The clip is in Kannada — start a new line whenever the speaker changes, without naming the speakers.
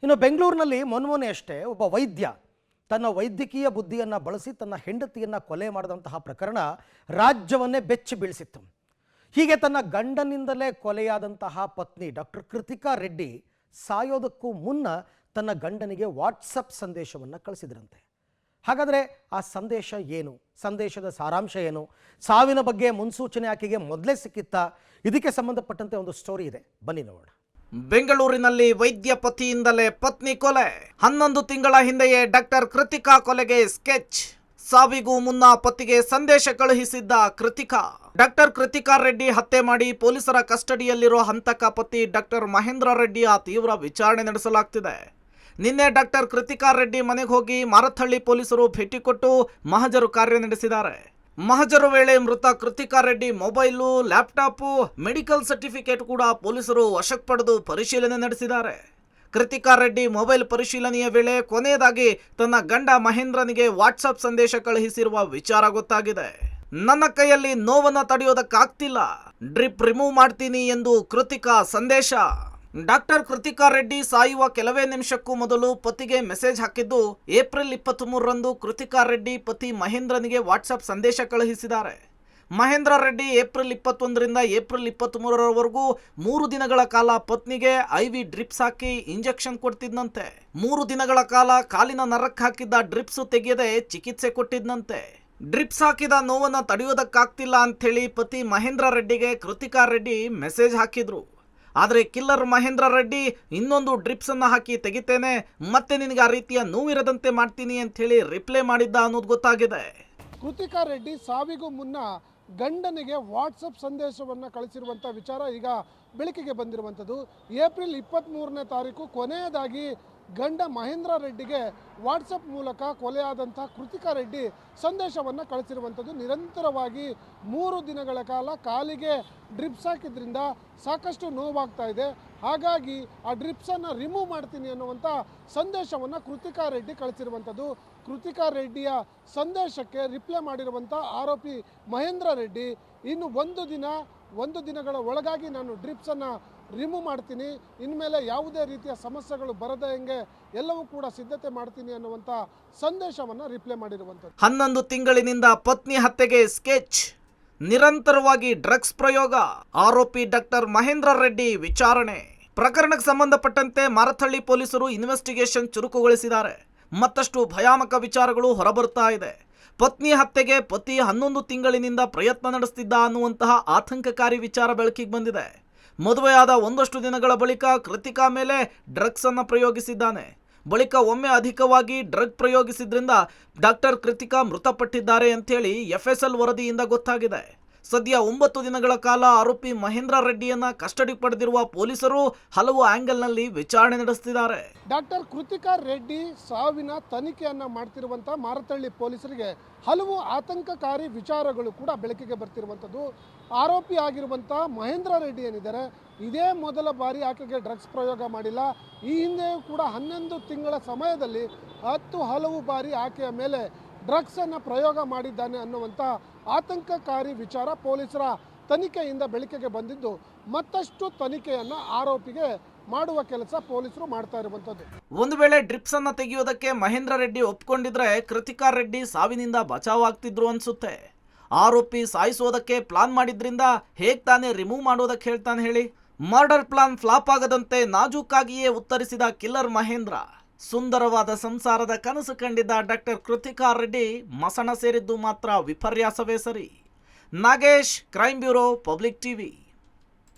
ಇನ್ನು ಬೆಂಗಳೂರಿನಲ್ಲಿ ಮೊನ್ನೆಯಷ್ಟೇ ಒಬ್ಬ ವೈದ್ಯ ತನ್ನ ವೈದ್ಯಕೀಯ ಬುದ್ಧಿಯನ್ನು ಬಳಸಿ ತನ್ನ ಹೆಂಡತಿಯನ್ನು ಕೊಲೆ ಮಾಡಿದಂತಹ ಪ್ರಕರಣ ರಾಜ್ಯವನ್ನೇ ಬೆಚ್ಚಿ ಬೀಳಿಸಿತ್ತು. ಹೀಗೆ ತನ್ನ ಗಂಡನಿಂದಲೇ ಕೊಲೆಯಾದಂತಹ ಪತ್ನಿ ಡಾಕ್ಟರ್ ಕೃತಿಕಾ ರೆಡ್ಡಿ ಸಾಯೋದಕ್ಕೂ ಮುನ್ನ ತನ್ನ ಗಂಡನಿಗೆ ವಾಟ್ಸಪ್ ಸಂದೇಶವನ್ನು ಕಳಿಸಿದ್ರಂತೆ. ಹಾಗಾದರೆ ಆ ಸಂದೇಶ ಏನು? ಸಂದೇಶದ ಸಾರಾಂಶ ಏನು? ಸಾವಿನ ಬಗ್ಗೆ ಮುನ್ಸೂಚನೆ ಆಕೆಗೆ ಮೊದಲೇ ಸಿಕ್ಕಿತ್ತಾ? ಇದಕ್ಕೆ ಸಂಬಂಧಪಟ್ಟಂತೆ ಒಂದು ಸ್ಟೋರಿ ಇದೆ, ಬನ್ನಿ ನೋಡೋಣ.
ಬೆಂಗಳೂರಿನಲ್ಲಿ ವೈದ್ಯ ಪತಿಯಿಂದಲೇ ಪತ್ನಿ ಕೊಲೆ. 11 ತಿಂಗಳ ಹಿಂದೆಯೇ ಡಾಕ್ಟರ್ ಕೃತಿಕಾ ಕೊಲೆಗೆ ಸ್ಕೆಚ್. ಸಾವಿಗೂ ಮುನ್ನ ಪತಿಗೆ ಸಂದೇಶ ಕಳುಹಿಸಿದ್ದ ಕೃತಿಕಾ. ಡಾಕ್ಟರ್ ಕೃತಿಕಾ ರೆಡ್ಡಿ ಹತ್ಯೆ ಮಾಡಿ ಪೊಲೀಸರ ಕಸ್ಟಡಿಯಲ್ಲಿರುವ ಹಂತಕ ಪತಿ ಡಾಕ್ಟರ್ ಮಹೇಂದ್ರ ರೆಡ್ಡಿಯ ತೀವ್ರ ವಿಚಾರಣೆ ನಡೆಸಲಾಗ್ತಿದೆ. ನಿನ್ನೆ ಡಾಕ್ಟರ್ ಕೃತಿಕಾ ರೆಡ್ಡಿ ಮನೆಗೆ ಹೋಗಿ ಮಾರತ್ತಹಳ್ಳಿ ಪೊಲೀಸರು ಭೇಟಿ ಕೊಟ್ಟು ಮಹಜರು ಕಾರ್ಯ ನಡೆಸಿದ್ದಾರೆ. ಮಹಜರು ವೇಳೆ ಮೃತ Kritika Reddy mobile, laptop, medical certificate ಕೂಡ ಪೊಲೀಸರು ವಶಕ್ಕೆ ಪಡೆದು ಪರಿಶೀಲನೆ ನಡೆಸಿದ್ದಾರೆ. ಕೃತಿಕಾ ರೆಡ್ಡಿ ಮೊಬೈಲ್ ಪರಿಶೀಲನೆಯ ವೇಳೆ ಕೊನೆಯದಾಗಿ ತನ್ನ ಗಂಡ ಮಹೇಂದ್ರನಿಗೆ ವಾಟ್ಸಪ್ ಸಂದೇಶ ಕಳುಹಿಸಿರುವ ವಿಚಾರ ಗೊತ್ತಾಗಿದೆ. ನನ್ನ ಕೈಯಲ್ಲಿ ನೋವನ್ನ ತಡೆಯೋದಕ್ಕಾಗ್ತಿಲ್ಲ, ಡ್ರಿಪ್ ರಿಮೂವ್ ಮಾಡ್ತೀನಿ ಎಂದು ಕೃತಿಕಾ ಸಂದೇಶ. ಡಾಕ್ಟರ್ ಕೃತಿಕಾ ರೆಡ್ಡಿ ಸಾಯುವ ಕೆಲವೇ ನಿಮಿಷಕ್ಕೂ ಮೊದಲು ಪತಿಗೆ ಮೆಸೇಜ್ ಹಾಕಿದ್ದು ಏಪ್ರಿಲ್ 23ರಂದು ಕೃತಿಕಾ ರೆಡ್ಡಿ ಪತಿ ಮಹೇಂದ್ರನಿಗೆ ವಾಟ್ಸಪ್ ಸಂದೇಶ ಕಳುಹಿಸಿದ್ದಾರೆ. ಮಹೇಂದ್ರ ರೆಡ್ಡಿ ಏಪ್ರಿಲ್ 21ರಿಂದ ಏಪ್ರಿಲ್ 23ರವರೆಗೂ 3 ದಿನಗಳ ಕಾಲ ಪತ್ನಿಗೆ IV ಡ್ರಿಪ್ಸ್ ಹಾಕಿ ಇಂಜೆಕ್ಷನ್ ಕೊಡ್ತಿದ್ದಂತೆ. 3 ದಿನಗಳ ಕಾಲ ಕಾಲಿನ ನರಕ್ಕೆ ಹಾಕಿದ್ದ ಡ್ರಿಪ್ಸ್ ತೆಗೆಯದೆ ಚಿಕಿತ್ಸೆ ಕೊಟ್ಟಿದ್ದಂತೆ. ಡ್ರಿಪ್ಸ್ ಹಾಕಿದ ನೋವನ್ನು ತಡೆಯೋದಕ್ಕಾಗ್ತಿಲ್ಲ ಅಂಥೇಳಿ ಪತಿ ಮಹೇಂದ್ರ ರೆಡ್ಡಿಗೆ ಕೃತಿಕಾ ರೆಡ್ಡಿ ಮೆಸೇಜ್ ಹಾಕಿದ್ರು. ಆದರೆ ಕಿಲ್ಲರ್ ಮಹೇಂದ್ರ ರೆಡ್ಡಿ ಇನ್ನೊಂದು ಡ್ರಿಪ್ಸ್ ಅನ್ನು ಹಾಕಿ ತೆಗಿತೇನೆ, ಮತ್ತೆ ನಿನಗೆ ಆ ರೀತಿಯ ನೋವಿರದಂತೆ ಮಾಡ್ತೀನಿ ಅಂತ ಹೇಳಿ ರಿಪ್ಲೈ ಮಾಡಿದ್ದ ಅನ್ನೋದು ಗೊತ್ತಾಗಿದೆ.
ಕೃತಿಕಾ ರೆಡ್ಡಿ ಸಾವಿಗೂ ಮುನ್ನ ಗಂಡನಿಗೆ ವಾಟ್ಸಪ್ ಸಂದೇಶವನ್ನು ಕಳಿಸಿರುವಂಥ ವಿಚಾರ ಈಗ ಬೆಳಕಿಗೆ ಬಂದಿರುವಂಥದ್ದು. ಏಪ್ರಿಲ್ 23ನೇ ತಾರೀಕು ಕೊನೆಯದಾಗಿ ಗಂಡ ಮಹೇಂದ್ರ ರೆಡ್ಡಿಗೆ ವಾಟ್ಸಪ್ ಮೂಲಕ ಕೊಲೆಯಾದಂಥ ಕೃತಿಕಾ ರೆಡ್ಡಿ ಸಂದೇಶವನ್ನು ಕಳಿಸಿರುವಂಥದ್ದು. ನಿರಂತರವಾಗಿ 3 ದಿನಗಳ ಕಾಲ ಕಾಲಿಗೆ ಡ್ರಿಪ್ಸ್ ಹಾಕಿದ್ರಿಂದ ಸಾಕಷ್ಟು ನೋವಾಗ್ತಾ ಇದೆ, ಹಾಗಾಗಿ ಆ ಡ್ರಿಪ್ಸನ್ನು ರಿಮೂವ್ ಮಾಡ್ತೀನಿ ಅನ್ನುವಂಥ ಸಂದೇಶವನ್ನು ಕೃತಿಕಾ ರೆಡ್ಡಿ ಕಳಿಸಿರುವಂಥದ್ದು. ಕೃತಿಕಾ ರೆಡ್ಡಿಯ ಸಂದೇಶಕ್ಕೆ ರಿಪ್ಲೈ ಮಾಡಿರುವಂಥ ಆರೋಪಿ ಮಹೇಂದ್ರ ರೆಡ್ಡಿ ಇನ್ನು 1 ದಿನಗಳ ಒಳಗಾಗಿ ನಾನು ಡ್ರಿಪ್ಸನ್ನು ರಿಮೂವ್ ಮಾಡ್ತೀನಿ, ಇನ್ಮೇಲೆ ಯಾವುದೇ ರೀತಿಯ ಸಮಸ್ಯೆಗಳು ಬರದಂಗೆ ಎಲ್ಲವೂ ಕೂಡ ಸಿದ್ಧತೆ ಮಾಡ್ತೀನಿ ಅನ್ನುವಂಥ ಸಂದೇಶವನ್ನು ರಿಪ್ಲೈ ಮಾಡಿರುವಂಥದ್ದು.
11 ತಿಂಗಳಿನಿಂದ ಪತ್ನಿ ಹತ್ಯೆಗೆ ಸ್ಕೆಚ್. ನಿರಂತರವಾಗಿ ಡ್ರಗ್ಸ್ ಪ್ರಯೋಗ. ಆರೋಪಿ ಡಾಕ್ಟರ್ ಮಹೇಂದ್ರ ರೆಡ್ಡಿ ವಿಚಾರಣೆ. ಪ್ರಕರಣಕ್ಕೆ ಸಂಬಂಧಪಟ್ಟಂತೆ ಮಾರತ್ತಹಳ್ಳಿ ಪೊಲೀಸರು ಇನ್ವೆಸ್ಟಿಗೇಷನ್ ಚುರುಕುಗೊಳಿಸಿದ್ದಾರೆ. ಮತ್ತಷ್ಟು ಭಯಾನಕ ವಿಚಾರಗಳು ಹೊರಬರ್ತಾ ಇದೆ. ಪತ್ನಿ ಹತ್ಯೆಗೆ ಪತಿ 11 ತಿಂಗಳಿನಿಂದ ಪ್ರಯತ್ನ ನಡೆಸುತ್ತಿದ್ದ ಅನ್ನುವಂತಹ ಆತಂಕಕಾರಿ ವಿಚಾರ ಬೆಳಕಿಗೆ ಬಂದಿದೆ. ಮದುವೆಯಾದ ಒಂದಷ್ಟು ದಿನಗಳ ಬಳಿಕ ಕೃತಿಕಾ ಮೇಲೆ ಡ್ರಗ್ಸ್ ಅನ್ನು ಪ್ರಯೋಗಿಸಿದ್ದಾನೆ. ಬಳಿಕ ಒಮ್ಮೆ ಅಧಿಕವಾಗಿ ಡ್ರಗ್ ಪ್ರಯೋಗಿಸಿದ್ರಿಂದ ಡಾಕ್ಟರ್ ಕೃತಿಕಾ ಮೃತಪಟ್ಟಿದ್ದಾರೆ ಅಂತೇಳಿ FSL ವರದಿಯಿಂದ ಗೊತ್ತಾಗಿದೆ. ಸದ್ಯ 9 ದಿನಗಳ ಕಾಲ ಆರೋಪಿ ಮಹೇಂದ್ರ ರೆಡ್ಡಿಯನ್ನ ಕಸ್ಟಡಿ ಪಡೆದಿರುವ ಪೊಲೀಸರು ಹಲವು ಆಂಗಲ್ನಲ್ಲಿ ವಿಚಾರಣೆ ನಡೆಸುತ್ತಿದ್ದಾರೆ.
ಡಾಕ್ಟರ್ ಕೃತಿಕಾ ರೆಡ್ಡಿ ಸಾವಿನ ತನಿಖೆಯನ್ನು ಮಾಡ್ತಿರುವಂಥ ಮಾರತ್ತಹಳ್ಳಿ ಪೊಲೀಸರಿಗೆ ಹಲವು ಆತಂಕಕಾರಿ ವಿಚಾರಗಳು ಕೂಡ ಬೆಳಕಿಗೆ ಬರ್ತಿರುವಂಥದ್ದು. ಆರೋಪಿ ಆಗಿರುವಂಥ ಮಹೇಂದ್ರ ರೆಡ್ಡಿ ಏನಿದ್ದಾರೆ, ಇದೇ ಮೊದಲ ಬಾರಿ ಆಕೆಗೆ ಡ್ರಗ್ಸ್ ಪ್ರಯೋಗ ಮಾಡಿಲ್ಲ. ಈ ಹಿಂದೆಯೂ ಕೂಡ 11 ತಿಂಗಳ ಸಮಯದಲ್ಲಿ ಹಲವು ಬಾರಿ ಆಕೆಯ ಮೇಲೆ ಡ್ರಗ್ಸನ್ನು ಪ್ರಯೋಗ ಮಾಡಿದ್ದಾನೆ ಅನ್ನುವಂಥ ಆತಂಕಕಾರಿ ವಿಚಾರ ಪೊಲೀಸರ ತನಿಖೆಯಿಂದ ಬೆಳಕಿಗೆ ಬಂದಿದ್ದು, ಮತ್ತಷ್ಟು ತನಿಖೆಯನ್ನು ಆರೋಪಿಗೆ ಮಾಡುವ ಕೆಲಸ ಪೊಲೀಸರು ಮಾಡ್ತಾ ಇರುವಂಥದ್ದು.
ಒಂದು ವೇಳೆ ಡ್ರಿಪ್ಸ್ ಅನ್ನ ತೆಗೆಯೋದಕ್ಕೆ ಮಹೇಂದ್ರ ರೆಡ್ಡಿ ಒಪ್ಕೊಂಡಿದ್ರೆ ಕೃತಿಕಾ ರೆಡ್ಡಿ ಸಾವಿನಿಂದ ಬಚಾವಾಗ್ತಿದ್ರು ಅನ್ಸುತ್ತೆ. ಆರೋಪಿ ಸಾಯಿಸೋದಕ್ಕೆ ಪ್ಲಾನ್ ಮಾಡಿದ್ರಿಂದ ಹೇಗ್ ತಾನೇ ರಿಮೂವ್ ಮಾಡೋದಕ್ಕೆ ಹೇಳ್ತಾನೆ ಹೇಳಿ? ಮರ್ಡರ್ ಪ್ಲಾನ್ ಫ್ಲಾಪ್ ಆಗದಂತೆ ನಾಜೂಕಾಗಿಯೇ ಉತ್ತರಿಸಿದ ಕಿಲ್ಲರ್ ಮಹೇಂದ್ರ. ಸುಂದರವಾದ ಸಂಸಾರದ ಕನಸು ಕಂಡಿದ್ದ ಡಾಕ್ಟರ್ ಕೃತಿಕಾ ರೆಡ್ಡಿ ಮಸಣ ಸೇರಿದ್ದು ಮಾತ್ರ ವಿಪರ್ಯಾಸವೇ ಸರಿ. Nagesh, crime bureau, public TV.